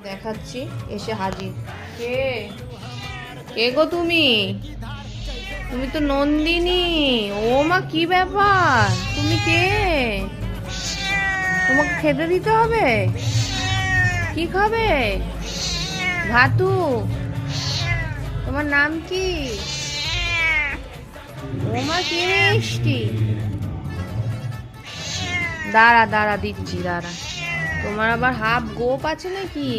দেখাচ্ছি, এসে হাজির। কে কে গো তুমি? তুমি তো নন্দিনী। ও মা, কি ব্যাপার? তুমি কে? তোমাকে খেতে দিতে হবে? কি খাবে? ভাতু। তোমার নাম কি? ও মা, কি মিষ্টি। দাঁড়া দাঁড়া, দিচ্ছি, দাঁড়া। তোমার আবার হাফ গোপ আছে নাকি?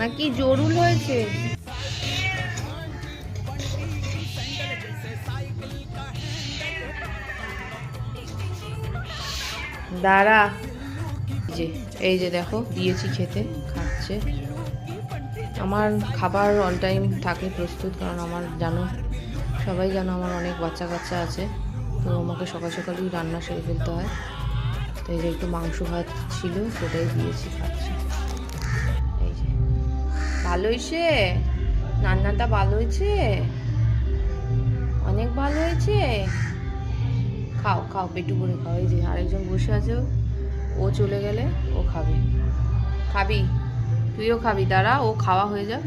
নাকি জরুল হয়েছে? দাঁড়া। এই যে দেখো, দিয়েছি খেতে, খাচ্ছে। আমার খাবার অন টাইম থাকে প্রস্তুত, কারণ আমার জানো, সবাই জানো আমার অনেক বাচ্চা কাচ্চা আছে, তো আমাকে সকাল সকালই রান্না সেরে ফেলতে হয়। তো এই যে একটু মাংস ভাত ছিল, সেটাই দিয়েছি, খাচ্ছে। এই যে, ভালো হয়েছে রান্নাটা, ভালো হয়েছে, অনেক ভালো হয়েছে। খাও খাও, পেটু করে খাও। এই যে আরেকজন বসে আছে, ও চলে গেলে ও খাবে। খাবি? তুইও খাবি? দাঁড়া, ও খাওয়া হয়ে যাক।